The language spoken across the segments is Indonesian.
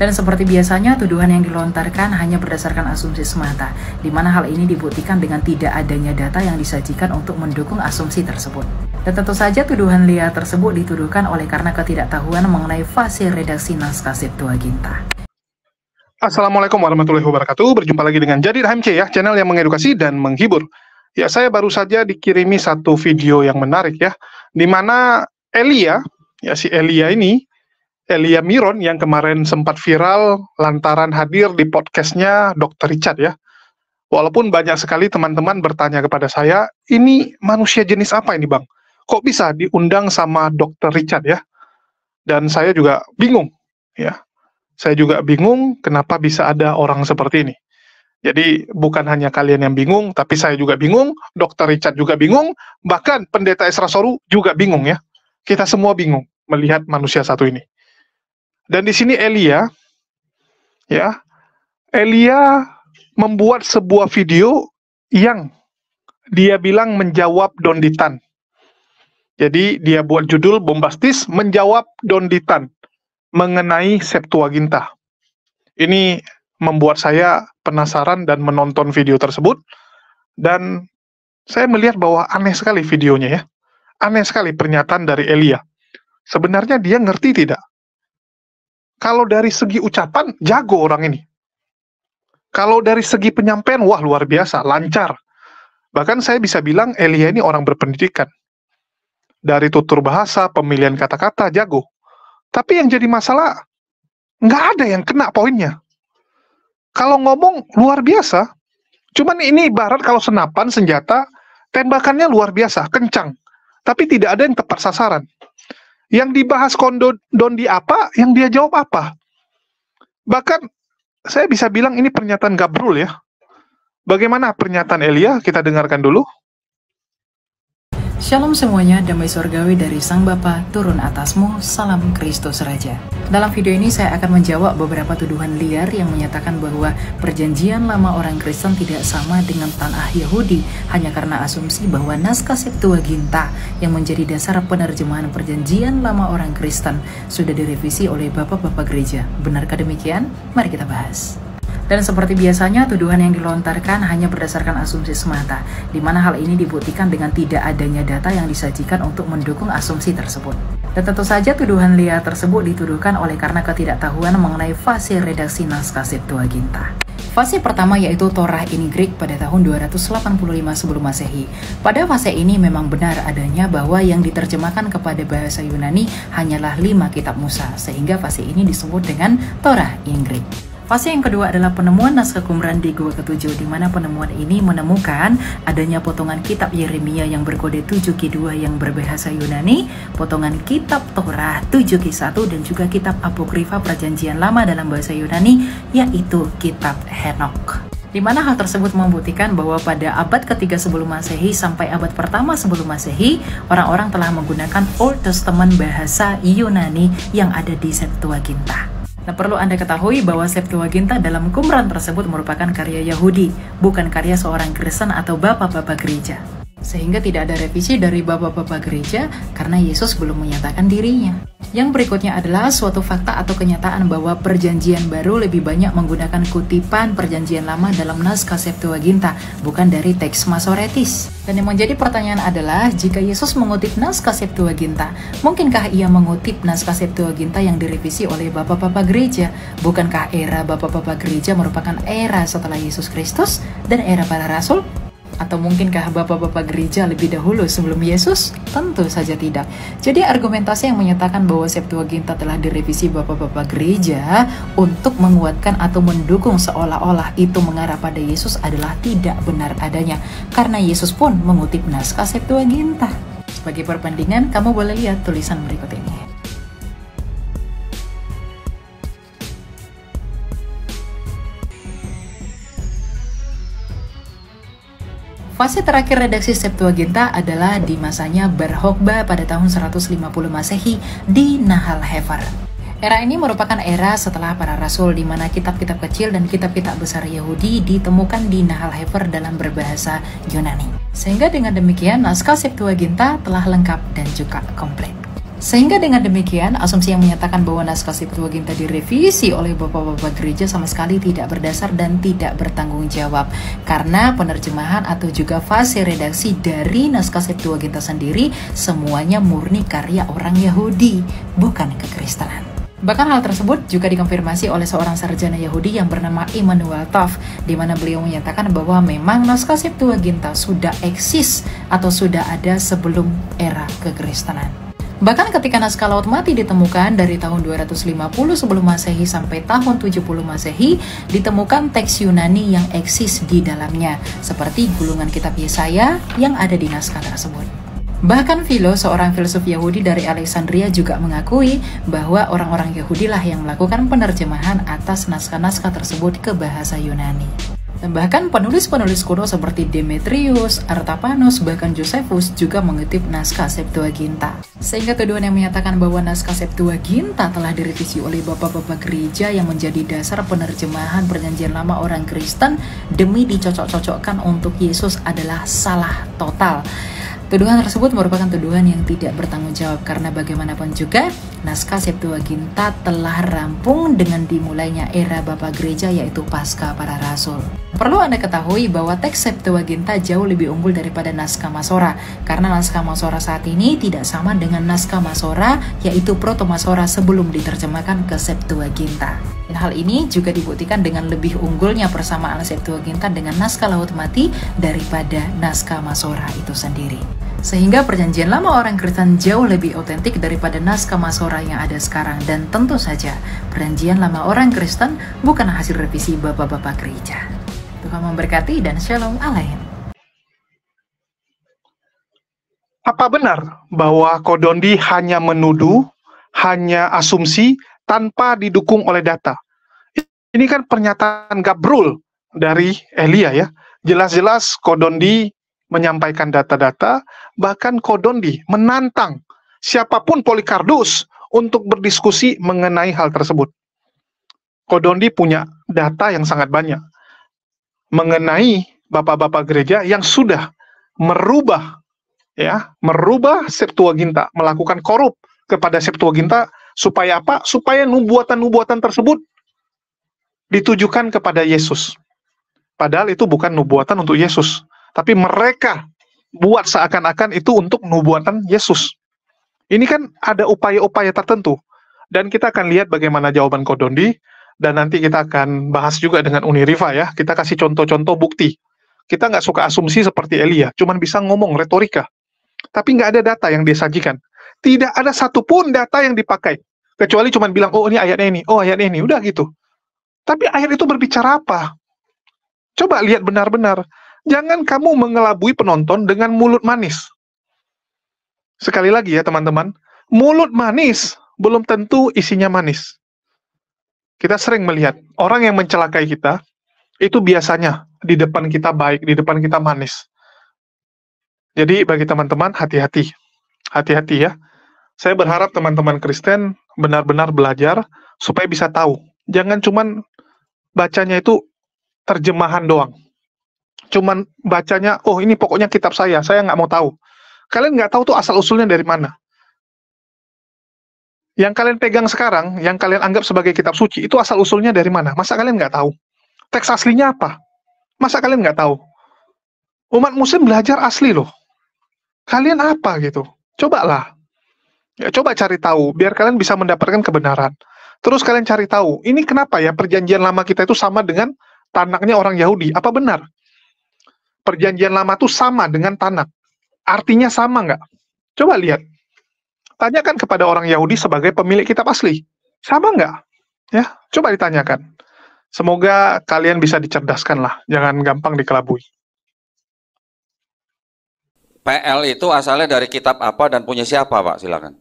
Dan seperti biasanya, tuduhan yang dilontarkan hanya berdasarkan asumsi semata, di mana hal ini dibuktikan dengan tidak adanya data yang disajikan untuk mendukung asumsi tersebut. Dan tentu saja tuduhan liar tersebut dituduhkan oleh karena ketidaktahuan mengenai fase redaksi naskah Septuaginta. Assalamualaikum warahmatullahi wabarakatuh. Berjumpa lagi dengan Jadi HMC ya, channel yang mengedukasi dan menghibur. Ya, saya baru saja dikirimi satu video yang menarik ya, di mana Elia, ya si Elia ini, Elia Miron yang kemarin sempat viral lantaran hadir di podcastnya Dr. Richard ya. Walaupun banyak sekali teman-teman bertanya kepada saya, ini manusia jenis apa ini Bang? Kok bisa diundang sama Dr. Richard ya? Dan saya juga bingung ya. Saya juga bingung kenapa bisa ada orang seperti ini. Jadi bukan hanya kalian yang bingung, tapi saya juga bingung, Dr. Richard juga bingung, bahkan Pendeta Esra Soru juga bingung ya. Kita semua bingung melihat manusia satu ini. Dan di sini Elia, ya, Elia membuat sebuah video yang dia bilang menjawab Donditan. Jadi dia buat judul bombastis menjawab Donditan mengenai Septuaginta. Ini membuat saya penasaran dan menonton video tersebut, dan saya melihat bahwa aneh sekali videonya ya. Aneh sekali pernyataan dari Elia. Sebenarnya dia ngerti tidak? Kalau dari segi ucapan, jago orang ini. Kalau dari segi penyampaian, wah luar biasa, lancar. Bahkan saya bisa bilang Elia ini orang berpendidikan. Dari tutur bahasa, pemilihan kata-kata, jago. Tapi yang jadi masalah, nggak ada yang kena poinnya. Kalau ngomong, luar biasa. Cuman ini ibarat kalau senapan, senjata, tembakannya luar biasa, kencang. Tapi tidak ada yang tepat sasaran. Yang dibahas Dondi apa, yang dia jawab apa. Bahkan, saya bisa bilang ini pernyataan gabrul ya. Bagaimana pernyataan Elia? Kita dengarkan dulu. Shalom semuanya, damai surgawi dari Sang Bapa turun atasmu, salam Kristus Raja. Dalam video ini saya akan menjawab beberapa tuduhan liar yang menyatakan bahwa perjanjian lama orang Kristen tidak sama dengan tanah Yahudi hanya karena asumsi bahwa naskah Septuaginta yang menjadi dasar penerjemahan perjanjian lama orang Kristen sudah direvisi oleh bapak-bapak gereja. Benarkah demikian? Mari kita bahas. Dan seperti biasanya, tuduhan yang dilontarkan hanya berdasarkan asumsi semata, di mana hal ini dibuktikan dengan tidak adanya data yang disajikan untuk mendukung asumsi tersebut. Dan tentu saja tuduhan liar tersebut dituduhkan oleh karena ketidaktahuan mengenai fase redaksi naskah Septuaginta. Fase pertama yaitu Torah in Greek pada tahun 285 sebelum Masehi. Pada fase ini memang benar adanya bahwa yang diterjemahkan kepada bahasa Yunani hanyalah 5 kitab Musa, sehingga fase ini disebut dengan Torah in Greek. Fase yang kedua adalah penemuan naskah Qumran di Gua ke-7, di mana penemuan ini menemukan adanya potongan kitab Yeremia yang berkode 7Q2 yang berbahasa Yunani, potongan kitab Torah 7Q1, dan juga kitab Apokrifa Perjanjian Lama dalam bahasa Yunani, yaitu kitab Henokh. Di mana hal tersebut membuktikan bahwa pada abad ketiga sebelum Masehi sampai abad pertama sebelum Masehi, orang-orang telah menggunakan Old Testament bahasa Yunani yang ada di Septuaginta. Nah, perlu Anda ketahui bahwa Septuaginta dalam Qumran tersebut merupakan karya Yahudi, bukan karya seorang Kristen atau bapak-bapak gereja. Sehingga tidak ada revisi dari bapak-bapak gereja karena Yesus belum menyatakan dirinya. Yang berikutnya adalah suatu fakta atau kenyataan bahwa perjanjian baru lebih banyak menggunakan kutipan perjanjian lama dalam naskah Septuaginta, bukan dari teks Masoretis. Dan yang menjadi pertanyaan adalah, jika Yesus mengutip naskah Septuaginta, mungkinkah ia mengutip naskah Septuaginta yang direvisi oleh bapak-bapak gereja? Bukankah era bapak-bapak gereja merupakan era setelah Yesus Kristus dan era para rasul? Atau mungkinkah bapak-bapak gereja lebih dahulu sebelum Yesus? Tentu saja tidak. Jadi argumentasi yang menyatakan bahwa Septuaginta telah direvisi bapak-bapak gereja untuk menguatkan atau mendukung seolah-olah itu mengarah pada Yesus adalah tidak benar adanya. Karena Yesus pun mengutip naskah Septuaginta. Sebagai perbandingan, kamu boleh lihat tulisan berikut ini. Fase terakhir redaksi Septuaginta adalah di masanya Bar Kokhba pada tahun 150 Masehi di Nahal Hefer. Era ini merupakan era setelah para rasul, di mana kitab-kitab kecil dan kitab-kitab besar Yahudi ditemukan di Nahal Hefer dalam berbahasa Yunani. Sehingga dengan demikian naskah Septuaginta telah lengkap dan juga komplit. Sehingga dengan demikian, asumsi yang menyatakan bahwa naskah Septuaginta direvisi oleh bapak-bapak gereja sama sekali tidak berdasar dan tidak bertanggung jawab. Karena penerjemahan atau juga fase redaksi dari naskah Septuaginta sendiri semuanya murni karya orang Yahudi, bukan kekristenan. Bahkan hal tersebut juga dikonfirmasi oleh seorang sarjana Yahudi yang bernama Immanuel Tov, di mana beliau menyatakan bahwa memang naskah Septuaginta sudah eksis atau sudah ada sebelum era kekristenan. Bahkan ketika naskah Laut Mati ditemukan dari tahun 250 sebelum Masehi sampai tahun 70 Masehi, ditemukan teks Yunani yang eksis di dalamnya, seperti gulungan kitab Yesaya yang ada di naskah tersebut. Bahkan Philo, seorang filsuf Yahudi dari Alexandria, juga mengakui bahwa orang-orang Yahudi lah yang melakukan penerjemahan atas naskah-naskah tersebut ke bahasa Yunani. Dan bahkan penulis-penulis kuno seperti Demetrius, Artapanus, bahkan Josephus juga mengutip naskah Septuaginta. Sehingga tuduhan yang menyatakan bahwa naskah Septuaginta telah direvisi oleh bapak-bapak gereja yang menjadi dasar penerjemahan Perjanjian Lama orang Kristen demi dicocok-cocokkan untuk Yesus adalah salah total. Tuduhan tersebut merupakan tuduhan yang tidak bertanggung jawab karena bagaimanapun juga naskah Septuaginta telah rampung dengan dimulainya era Bapak Gereja yaitu Paskah para Rasul. Perlu Anda ketahui bahwa teks Septuaginta jauh lebih unggul daripada naskah Masora karena naskah Masora saat ini tidak sama dengan naskah Masora yaitu Proto Masora sebelum diterjemahkan ke Septuaginta. Dan hal ini juga dibuktikan dengan lebih unggulnya persamaan Septuaginta dengan naskah Laut Mati daripada naskah Masora itu sendiri. Sehingga Perjanjian Lama orang Kristen jauh lebih otentik daripada naskah Masora yang ada sekarang. Dan tentu saja, Perjanjian Lama orang Kristen bukan hasil revisi bapak-bapak gereja. Tuhan memberkati dan shalom aleichem. Apa benar bahwa Kodondi hanya menuduh, hanya asumsi, tanpa didukung oleh data? Ini kan pernyataan gabrul dari Elia ya. Jelas-jelas Kodondi menyampaikan data-data, bahkan Kodondi menantang siapapun Polycarpus untuk berdiskusi mengenai hal tersebut. Kodondi punya data yang sangat banyak mengenai bapak-bapak gereja yang sudah merubah Septuaginta, melakukan korup kepada Septuaginta supaya apa? Supaya nubuatan-nubuatan tersebut ditujukan kepada Yesus. Padahal itu bukan nubuatan untuk Yesus. Tapi mereka buat seakan-akan itu untuk nubuatan Yesus. Ini kan ada upaya-upaya tertentu. Dan kita akan lihat bagaimana jawaban Kodondi. Dan nanti kita akan bahas juga dengan Uniriva ya. Kita kasih contoh-contoh bukti. Kita nggak suka asumsi seperti Elia. Cuman bisa ngomong retorika. Tapi nggak ada data yang dia sajikan. Tidak ada satupun data yang dipakai. Kecuali cuman bilang, oh ini ayatnya ini, oh ayatnya ini. Udah gitu. Tapi ayat itu berbicara apa? Coba lihat benar-benar. Jangan kamu mengelabui penonton dengan mulut manis. Sekali lagi ya teman-teman, mulut manis belum tentu isinya manis. Kita sering melihat orang yang mencelakai kita, itu biasanya di depan kita baik, di depan kita manis. Jadi bagi teman-teman, hati-hati. Hati-hati ya. Saya berharap teman-teman Kristen benar-benar belajar supaya bisa tahu. Jangan cuman bacanya itu terjemahan doang. Cuman bacanya, oh ini pokoknya kitab saya nggak mau tahu. Kalian nggak tahu tuh asal-usulnya dari mana. Yang kalian pegang sekarang, yang kalian anggap sebagai kitab suci, itu asal-usulnya dari mana? Masa kalian nggak tahu? Teks aslinya apa? Masa kalian nggak tahu? Umat muslim belajar asli loh. Kalian apa gitu? Cobalah. Ya, coba cari tahu, biar kalian bisa mendapatkan kebenaran. Terus kalian cari tahu, ini kenapa ya perjanjian lama kita itu sama dengan Tanaknya orang Yahudi? Apa benar? Perjanjian lama itu sama dengan Tanak. Artinya sama nggak? Coba lihat. Tanyakan kepada orang Yahudi sebagai pemilik kitab asli. Sama nggak? Ya, coba ditanyakan. Semoga kalian bisa dicerdaskan lah. Jangan gampang dikelabui. PL itu asalnya dari kitab apa dan punya siapa, Pak? Silakan.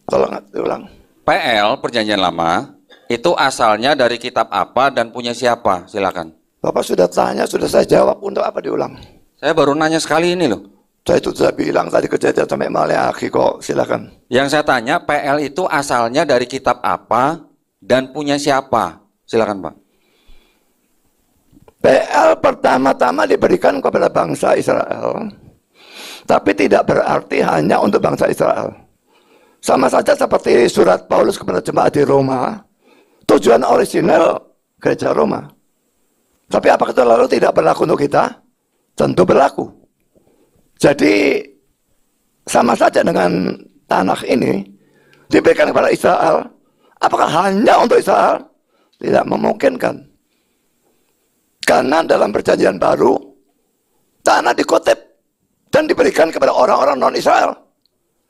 Tolong diulang. PL, Perjanjian Lama, itu asalnya dari kitab apa dan punya siapa? Silakan. Bapak sudah tanya, sudah saya jawab, untuk apa diulang? Saya baru nanya sekali ini loh. Saya itu sudah bilang tadi Kejadian sampai Maleakhi kok, silakan. Yang saya tanya, PL itu asalnya dari kitab apa dan punya siapa? Silakan, Pak. PL pertama-tama diberikan kepada bangsa Israel, tapi tidak berarti hanya untuk bangsa Israel. Sama saja seperti surat Paulus kepada jemaat di Roma, tujuan orisinal gereja Roma. Tapi apakah itu lalu tidak berlaku untuk kita? Tentu berlaku. Jadi sama saja dengan tanah ini diberikan kepada Israel. Apakah hanya untuk Israel? Tidak memungkinkan. Karena dalam perjanjian baru, tanah dikutip dan diberikan kepada orang-orang non-Israel.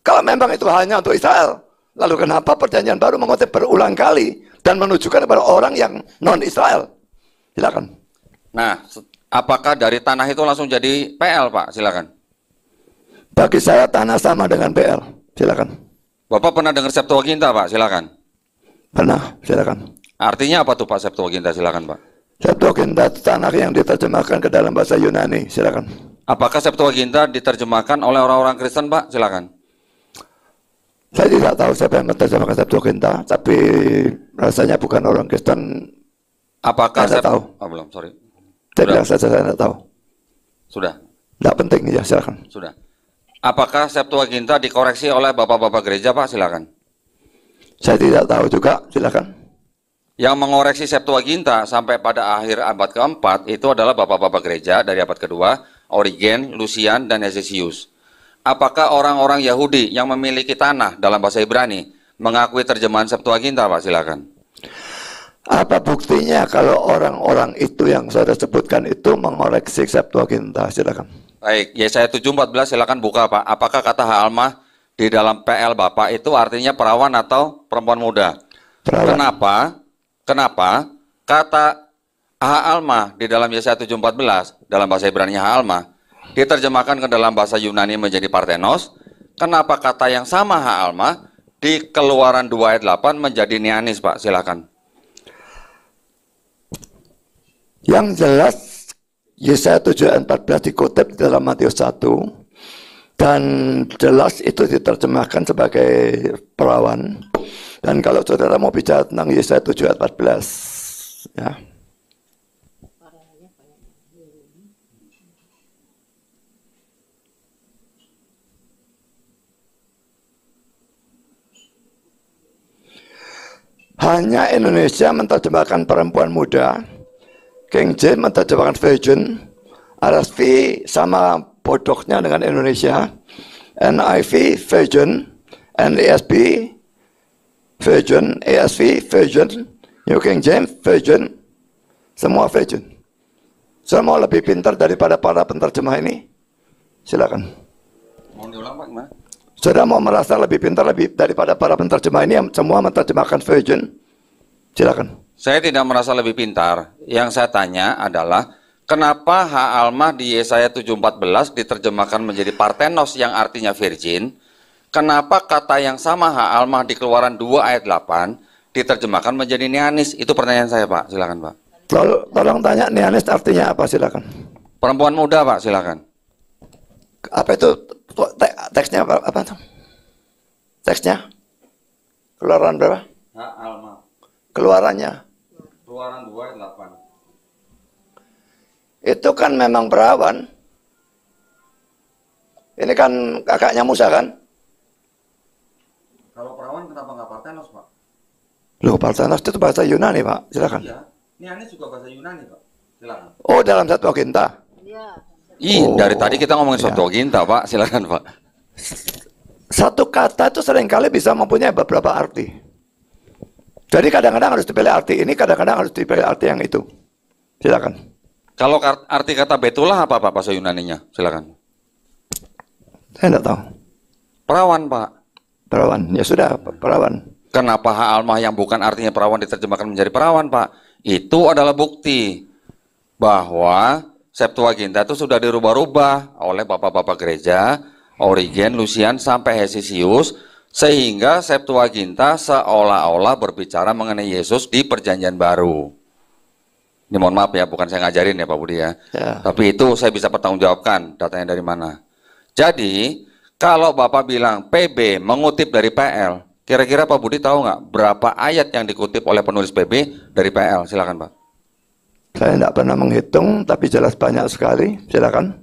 Kalau memang itu hanya untuk Israel, lalu kenapa perjanjian baru mengutip berulang kali dan menunjukkan kepada orang yang non-Israel? Silakan. Nah, apakah dari tanah itu langsung jadi PL, Pak? Silakan. Bagi saya tanah sama dengan PL. Silakan. Bapak pernah dengar Septuaginta, Pak? Silakan. Pernah, silakan. Artinya apa tuh Pak Septuaginta? Silakan, Pak. Septuaginta tanah yang diterjemahkan ke dalam bahasa Yunani. Silakan. Apakah Septuaginta diterjemahkan oleh orang-orang Kristen, Pak? Silakan. Saya tidak tahu siapa yang menerjemahkan Septuaginta, tapi rasanya bukan orang Kristen. Apakah saya tahu? Oh, belum, sorry. Saya bilang saja saya tidak tahu. Sudah. Tidak penting ya, silakan. Sudah. Apakah Septuaginta dikoreksi oleh bapak-bapak gereja, Pak? Silakan. Saya tidak tahu juga, silakan. Yang mengoreksi Septuaginta sampai pada akhir abad keempat itu adalah bapak-bapak gereja dari abad kedua, Origen, Lucian, dan Hezesius. Apakah orang-orang Yahudi yang memiliki tanah dalam bahasa Ibrani mengakui terjemahan Septuaginta, Pak? Silakan. Apa buktinya kalau orang-orang itu yang saya sebutkan itu mengoreksi Septuaginta? Silakan. Baik, Yesaya 7:14 silakan buka, Pak. Apakah kata Ha'almah di dalam PL Bapak itu artinya perawan atau perempuan muda? Perawan. Kenapa kata Ha'almah di dalam Yesaya 7:14 dalam bahasa Ibrani Ha'almah diterjemahkan ke dalam bahasa Yunani menjadi Parthenos? Kenapa kata yang sama Ha'almah di Keluaran 2 ayat 8 menjadi Neanis, Pak? Silakan. Yang jelas Yesaya 7 ayat 14 dikutip di dalam Matius 1 dan jelas itu diterjemahkan sebagai perawan. Dan kalau saudara mau bicara tentang Yesaya 7 ayat 14 ya. Hanya Indonesia menerjemahkan perempuan muda, King James menerjemahkan virgin, RSV sama bodohnya dengan Indonesia, NIV virgin, NASB virgin, ASV virgin, New King James virgin, semua virgin. Semua lebih pintar daripada para penterjemah ini. Silakan. Mau diulang, Pak, gimana? Saudara mau merasa lebih pintar daripada para penterjemah ini yang semua menerjemahkan virgin? Silakan. Saya tidak merasa lebih pintar. Yang saya tanya adalah kenapa Ha'almah di Yesaya 7:14 diterjemahkan menjadi Parthenos yang artinya virgin? Kenapa kata yang sama Ha'almah di Keluaran 2 ayat 8 diterjemahkan menjadi Neanis? Itu pertanyaan saya, Pak. Silakan, Pak. Tolong tanya Neanis artinya apa? Silakan. Perempuan muda, Pak. Silakan. Apa itu teksnya apa itu? Teksnya? Keluaran berapa? Ha'almah. Keluarannya. Keluaran 2 ayat 8. Itu kan memang perawan. Ini kan kakaknya Musa kan? Kalau perawan kenapa nggak Parthenos, Pak? Loh, Parthenos itu bahasa Yunani, Pak. Silakan. Iya, Neanis juga bahasa Yunani, Pak. Silakan. Oh, dalam Septuaginta. Dari tadi kita ngomongin Septuaginta, Pak. Silakan, Pak. Satu kata itu seringkali bisa mempunyai beberapa arti. Jadi kadang-kadang harus dipilih arti ini, kadang-kadang harus dipilih arti yang itu. Silakan. Kalau arti kata betulah apa, Pak, bahasa Yunaninya? Silakan. Saya tidak tahu. Perawan, Pak. Perawan. Ya sudah, perawan. Kenapa Ha'almah yang bukan artinya perawan diterjemahkan menjadi perawan, Pak? Itu adalah bukti bahwa Septuaginta itu sudah dirubah-rubah oleh bapak-bapak gereja, Origen, Lucian, sampai Hezesius, sehingga Septuaginta seolah-olah berbicara mengenai Yesus di Perjanjian Baru. Ini mohon maaf ya, bukan saya ngajarin ya Pak Budi ya. Tapi itu saya bisa pertanggungjawabkan datanya dari mana. Jadi, kalau Bapak bilang PB mengutip dari PL, kira-kira Pak Budi tahu nggak berapa ayat yang dikutip oleh penulis PB dari PL? Silakan Pak. Saya tidak pernah menghitung, tapi jelas banyak sekali. Silakan.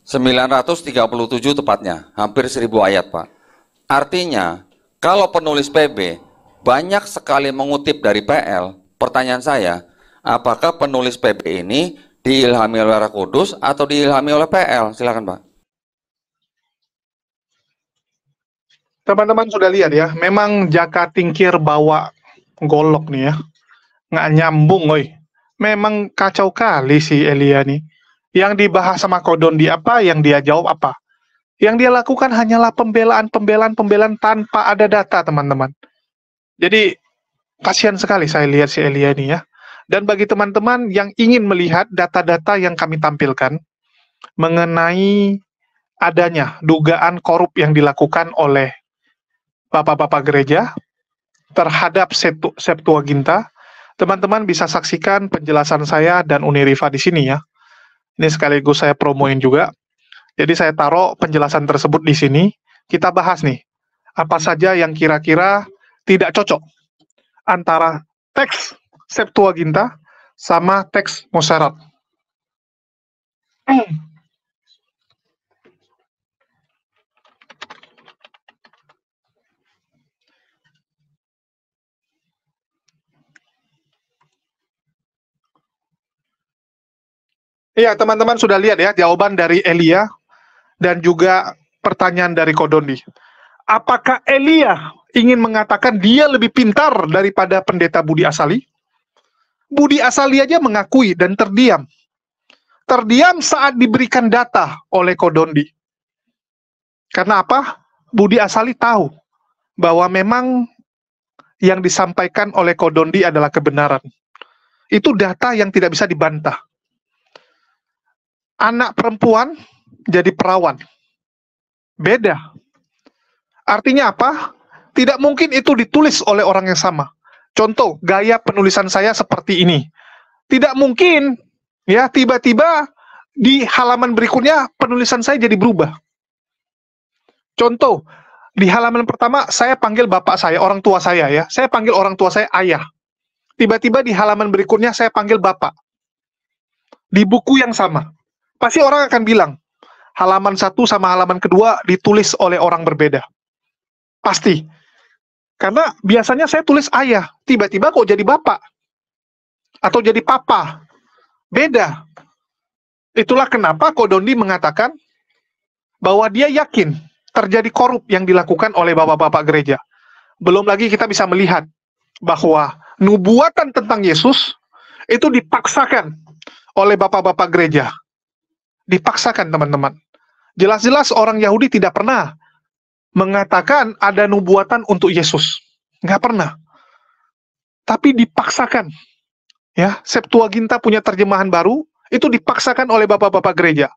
937 tepatnya, hampir 1000 ayat Pak. Artinya, Kalau penulis PB banyak sekali mengutip dari PL, pertanyaan saya, apakah penulis PB ini diilhami oleh Roh Kudus atau diilhami oleh PL? Silakan, Pak. Teman-teman sudah lihat ya, memang Jaka Tingkir bawa golok nih ya, nggak nyambung, oi. Memang kacau kali si Elia nih. Yang dibahas sama Kodondi apa, yang dia jawab apa. Yang dia lakukan hanyalah pembelaan tanpa ada data, teman-teman. Jadi, kasihan sekali saya lihat si Elia nih ya. Dan bagi teman-teman yang ingin melihat data-data yang kami tampilkan mengenai adanya dugaan korup yang dilakukan oleh bapak-bapak gereja terhadap Septuaginta, teman-teman bisa saksikan penjelasan saya dan Unirifa di sini ya. Ini sekaligus saya promoin juga. Jadi saya taruh penjelasan tersebut di sini. Kita bahas nih, apa saja yang kira-kira tidak cocok antara teks Septuaginta sama teks Masoret. Iya, teman-teman sudah lihat ya jawaban dari Elia dan juga pertanyaan dari Kodondi. Apakah Elia ingin mengatakan dia lebih pintar daripada pendeta Budi Asali? Budi Asali aja mengakui dan terdiam. Terdiam saat diberikan data oleh Kodondi. Karena apa? Budi Asali tahu bahwa memang yang disampaikan oleh Kodondi adalah kebenaran. Itu data yang tidak bisa dibantah. Anak perempuan jadi perawan. Beda. Artinya apa? Tidak mungkin itu ditulis oleh orang yang sama. Contoh, gaya penulisan saya seperti ini. Tidak mungkin ya tiba-tiba di halaman berikutnya penulisan saya jadi berubah. Contoh, di halaman pertama saya panggil bapak saya, orang tua saya ya. Saya panggil orang tua saya ayah. Tiba-tiba di halaman berikutnya saya panggil bapak. Di buku yang sama. Pasti orang akan bilang, halaman 1 sama halaman kedua ditulis oleh orang berbeda. Pasti. Karena biasanya saya tulis ayah, tiba-tiba kok jadi bapak. Atau jadi papa. Beda. Itulah kenapa Kodondi mengatakan bahwa dia yakin terjadi korup yang dilakukan oleh bapak-bapak gereja. Belum lagi kita bisa melihat bahwa nubuatan tentang Yesus itu dipaksakan oleh bapak-bapak gereja. Dipaksakan, teman-teman. Jelas-jelas orang Yahudi tidak pernah mengatakan ada nubuatan untuk Yesus. Nggak pernah. Tapi dipaksakan. Ya, Septuaginta punya terjemahan baru, itu dipaksakan oleh bapak-bapak gereja.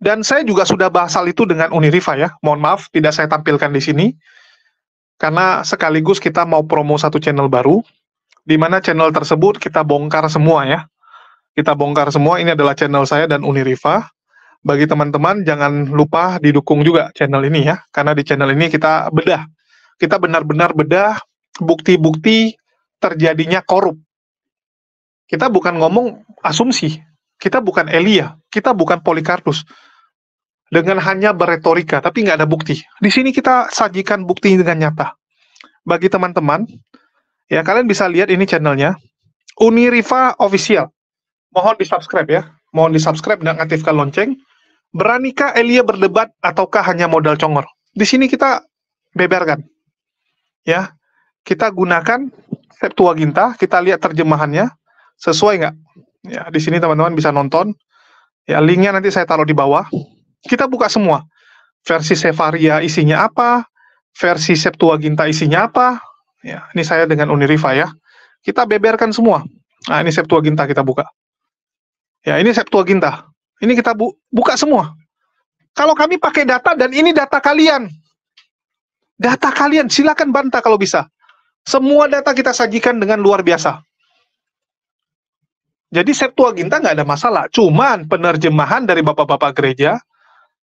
Dan saya juga sudah bahas hal itu dengan Unirifa ya. Mohon maaf, tidak saya tampilkan di sini. Karena sekaligus kita mau promo satu channel baru, di mana channel tersebut kita bongkar semua ya. Kita bongkar semua, ini adalah channel saya dan Unirifa. Bagi teman-teman, jangan lupa didukung juga channel ini ya, karena di channel ini kita bedah. Kita benar-benar bedah bukti-bukti terjadinya korup. Kita bukan ngomong asumsi, kita bukan Elia, kita bukan Polikarpus. Dengan hanya beretorika, tapi nggak ada bukti. Di sini kita sajikan bukti dengan nyata. Bagi teman-teman, ya kalian bisa lihat ini channelnya, Unirifa Official. Mohon di-subscribe ya, mohon di-subscribe dan aktifkan lonceng. Beranikah Elia berdebat ataukah hanya modal congor? Di sini kita beberkan. Ya, kita gunakan Septuaginta, kita lihat terjemahannya sesuai nggak? Ya, di sini teman-teman bisa nonton. Ya, linknya nanti saya taruh di bawah. Kita buka semua. Versi Sefaria isinya apa? Versi Septuaginta isinya apa? Ya, ini saya dengan Unirifa ya. Kita beberkan semua. Nah, ini Septuaginta kita buka. Ya, ini Septuaginta. Ini kita buka semua. Kalau kami pakai data dan ini data kalian. Data kalian, silakan bantah kalau bisa. Semua data kita sajikan dengan luar biasa. Jadi Septuaginta nggak ada masalah. Cuman penerjemahan dari bapak-bapak gereja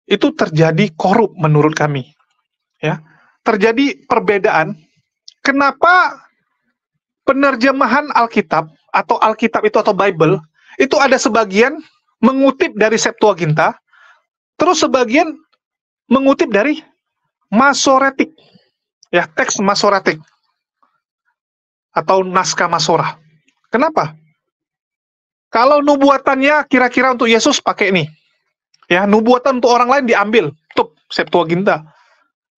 itu terjadi korup menurut kami. Ya, terjadi perbedaan. Kenapa penerjemahan Alkitab atau Alkitab itu atau Bible itu ada sebagian mengutip dari Septuaginta, terus sebagian mengutip dari Masoretik. Ya, teks masoretik atau naskah masorah. Kenapa? Kalau nubuatannya kira-kira untuk Yesus pakai nih. Ya, nubuatan untuk orang lain diambil, tuh Septuaginta.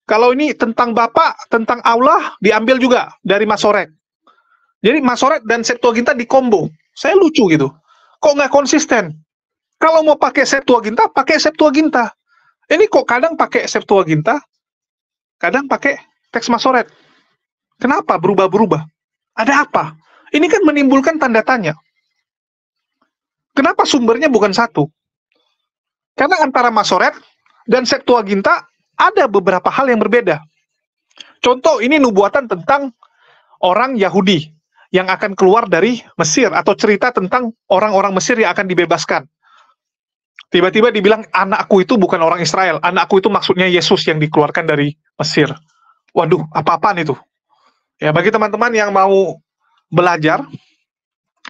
Kalau ini tentang Bapa, tentang Allah diambil juga dari Masoret. Jadi Masoret dan Septuaginta dikombo. Saya lucu gitu. Kok nggak konsisten? Kalau mau pakai Septuaginta, pakai Septuaginta. Ini kok kadang pakai Septuaginta, kadang pakai teks Masoret. Kenapa berubah-berubah? Ada apa? Ini kan menimbulkan tanda tanya. Kenapa sumbernya bukan satu? Karena antara Masoret dan Septuaginta ada beberapa hal yang berbeda. Contoh, ini nubuatan tentang orang Yahudi yang akan keluar dari Mesir, atau cerita tentang orang-orang Mesir yang akan dibebaskan. Tiba-tiba dibilang, anakku itu bukan orang Israel, anakku itu maksudnya Yesus yang dikeluarkan dari Mesir. Waduh, apa-apaan itu? Ya, bagi teman-teman yang mau belajar,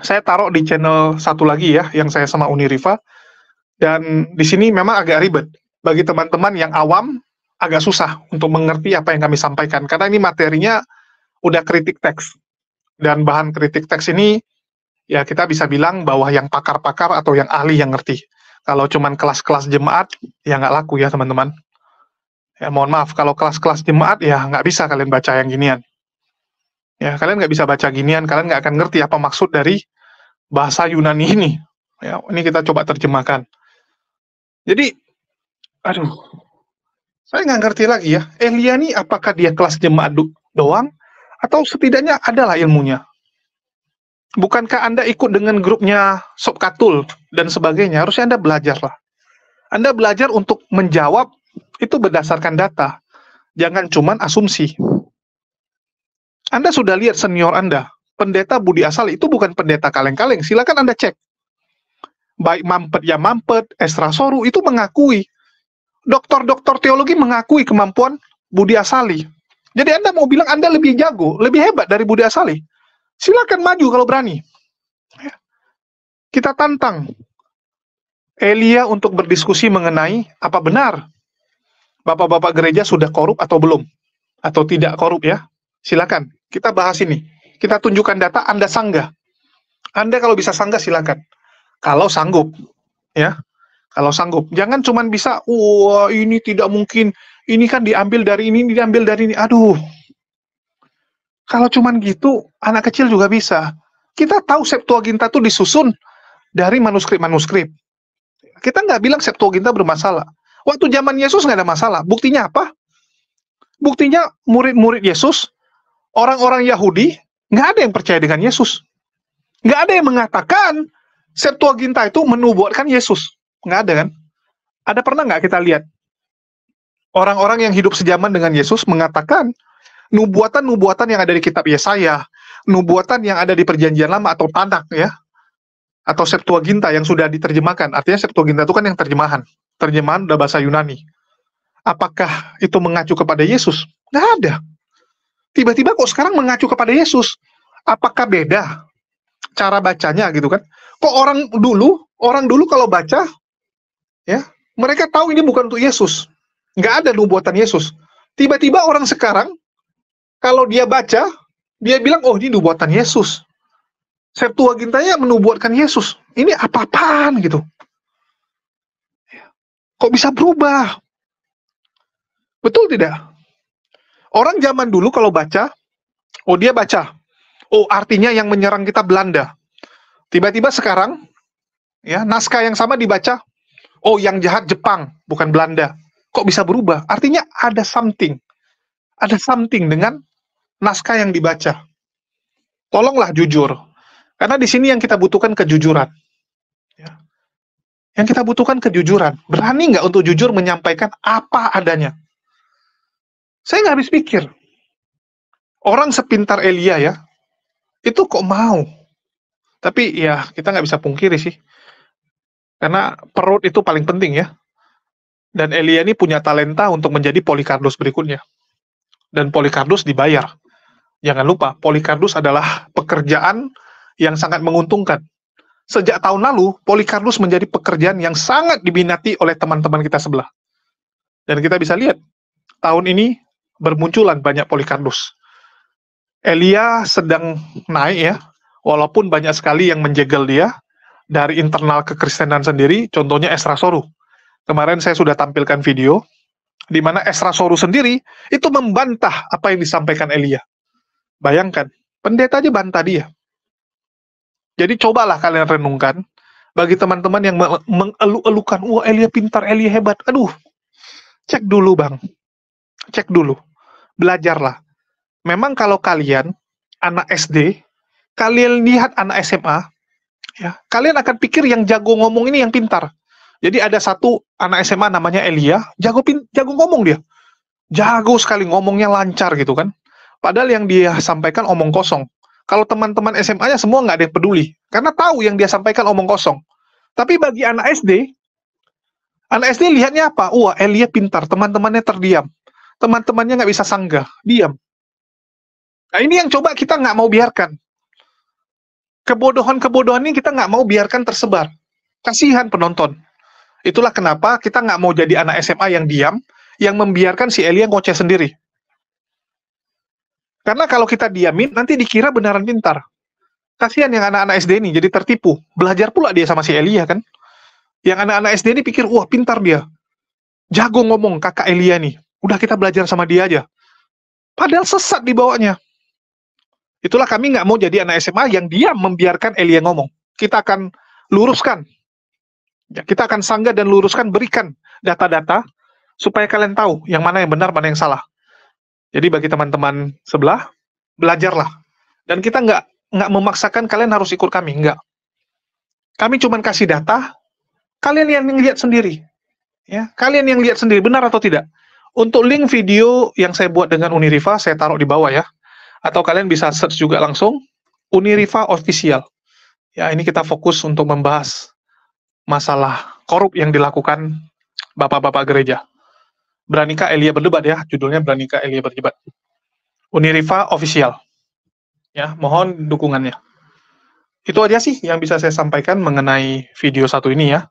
saya taruh di channel satu lagi ya, yang saya sama Uniriva. Dan di sini memang agak ribet. Bagi teman-teman yang awam, agak susah untuk mengerti apa yang kami sampaikan. Karena ini materinya udah kritik teks. Dan bahan kritik teks ini, ya kita bisa bilang bahwa yang pakar-pakar atau yang ahli yang ngerti. Kalau cuman kelas-kelas jemaat, ya nggak laku ya teman-teman. Ya mohon maaf, kalau kelas-kelas jemaat, ya nggak bisa kalian baca yang ginian. Ya, kalian nggak bisa baca ginian, kalian nggak akan ngerti apa maksud dari bahasa Yunani ini. Ya, ini kita coba terjemahkan. Jadi, aduh, saya nggak ngerti lagi ya. Elia ini apakah dia kelas jemaat doang, atau setidaknya adalah ilmunya? Bukankah Anda ikut dengan grupnya Sobkatul dan sebagainya? Harusnya Anda belajar lah. Anda belajar untuk menjawab itu berdasarkan data. Jangan cuman asumsi. Anda sudah lihat senior Anda, pendeta Budi Asali itu bukan pendeta kaleng-kaleng. Silakan Anda cek. Baik Mampet ya Mampet, Esra Soru itu mengakui. Doktor-doktor teologi mengakui kemampuan Budi Asali. Jadi Anda mau bilang Anda lebih jago, lebih hebat dari Budi Asali? Silakan maju kalau berani. Kita tantang Elia untuk berdiskusi mengenai apa benar bapak-bapak gereja sudah korup atau belum, atau tidak korup ya. Silakan kita bahas ini. Kita tunjukkan data. Anda sanggah. Anda kalau bisa sanggah silakan. Kalau sanggup, ya. Kalau sanggup, jangan cuman bisa, wah ini tidak mungkin, ini kan diambil dari ini, diambil dari ini. Aduh. Kalau cuman gitu, anak kecil juga bisa. Kita tahu Septuaginta itu disusun dari manuskrip-manuskrip. Kita nggak bilang Septuaginta bermasalah. Waktu zaman Yesus nggak ada masalah. Buktinya apa? Buktinya murid-murid Yesus, orang-orang Yahudi, nggak ada yang percaya dengan Yesus. Nggak ada yang mengatakan Septuaginta itu menubuatkan Yesus. Nggak ada kan? Ada pernah nggak kita lihat orang-orang yang hidup sejaman dengan Yesus mengatakan nubuatan-nubuatan yang ada di kitab Yesaya, nubuatan yang ada di Perjanjian Lama atau Tanakh ya, atau Septuaginta yang sudah diterjemahkan. Artinya Septuaginta itu kan yang terjemahan udah bahasa Yunani. Apakah itu mengacu kepada Yesus? Nggak ada. Tiba-tiba kok sekarang mengacu kepada Yesus? Apakah beda cara bacanya gitu kan? Kok orang dulu kalau baca, ya mereka tahu ini bukan untuk Yesus. Nggak ada nubuatan Yesus. Tiba-tiba orang sekarang, kalau dia baca, dia bilang, oh ini nubuatan Yesus. Septuagintanya menubuatkan Yesus. Ini apa-apaan gitu. Kok bisa berubah? Betul tidak? Orang zaman dulu kalau baca, oh dia baca, oh artinya yang menyerang kita Belanda. Tiba-tiba sekarang, ya naskah yang sama dibaca, oh yang jahat Jepang, bukan Belanda. Kok bisa berubah? Artinya ada something dengan naskah yang dibaca. Tolonglah jujur, karena di sini yang kita butuhkan kejujuran. Ya. Yang kita butuhkan kejujuran. Berani nggak untuk jujur menyampaikan apa adanya? Saya nggak habis pikir. Orang sepintar Elia ya, itu kok mau? Tapi ya kita nggak bisa pungkiri sih. Karena perut itu paling penting ya. Dan Elia ini punya talenta untuk menjadi Polikarpus berikutnya. Dan Polikarpus dibayar. Jangan lupa, Polikarpus adalah pekerjaan yang sangat menguntungkan. Sejak tahun lalu, Polikarpus menjadi pekerjaan yang sangat diminati oleh teman-teman kita sebelah. Dan kita bisa lihat, tahun ini bermunculan banyak Polikardus. Elia sedang naik ya, walaupun banyak sekali yang menjegal dia dari internal kekristenan sendiri, contohnya Ezra Soru. Kemarin saya sudah tampilkan video, di mana Ezra Soru sendiri itu membantah apa yang disampaikan Elia. Bayangkan, pendeta aja bantah dia. Jadi cobalah kalian renungkan, bagi teman-teman yang mengeluh-elukan, wah Elia pintar, Elia hebat, aduh, cek dulu bang, cek dulu, belajarlah. Memang kalau kalian anak SD, kalian lihat anak SMA, ya, kalian akan pikir yang jago ngomong ini yang pintar. Jadi ada satu anak SMA namanya Elia, jago ngomong dia. Jago sekali ngomongnya, lancar gitu kan. Padahal yang dia sampaikan omong kosong. Kalau teman-teman SMA-nya semua nggak ada yang peduli, karena tahu yang dia sampaikan omong kosong. Tapi bagi anak SD lihatnya apa? Wah, Elia pintar, teman-temannya terdiam. Teman-temannya nggak bisa sanggah, diam. Nah ini yang coba kita nggak mau biarkan. Kebodohan-kebodohan ini kita nggak mau biarkan tersebar. Kasihan penonton. Itulah kenapa kita nggak mau jadi anak SMA yang diam, yang membiarkan si Elia ngoceh sendiri. Karena kalau kita diamin, nanti dikira beneran pintar. Kasihan yang anak-anak SD ini jadi tertipu. Belajar pula dia sama si Elia kan. Yang anak-anak SD ini pikir, wah pintar dia. Jago ngomong kakak Elia nih. Udah kita belajar sama dia aja. Padahal sesat di bawahnya. Itulah kami nggak mau jadi anak SMA yang diam membiarkan Elia ngomong. Kita akan luruskan. Ya, kita akan sanggah dan luruskan, berikan data-data supaya kalian tahu yang mana yang benar, mana yang salah. Jadi bagi teman-teman sebelah, belajarlah. Dan kita nggak memaksakan kalian harus ikut kami, nggak. Kami cuma kasih data, kalian yang lihat sendiri. Ya, kalian yang lihat sendiri, benar atau tidak. Untuk link video yang saya buat dengan Uniriva, saya taruh di bawah ya. Atau kalian bisa search juga langsung, Uniriva Official. Ya, ini kita fokus untuk membahas masalah korup yang dilakukan bapak-bapak gereja. Beranikah Elia berdebat ya, judulnya Beranikah Elia berdebat. Uniriva Official. Ya, mohon dukungannya. Itu aja sih yang bisa saya sampaikan mengenai video satu ini ya.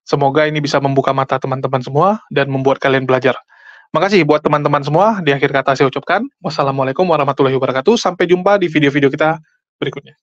Semoga ini bisa membuka mata teman-teman semua dan membuat kalian belajar. Makasih buat teman-teman semua. Di akhir kata saya ucapkan wassalamualaikum warahmatullahi wabarakatuh. Sampai jumpa di video-video kita berikutnya.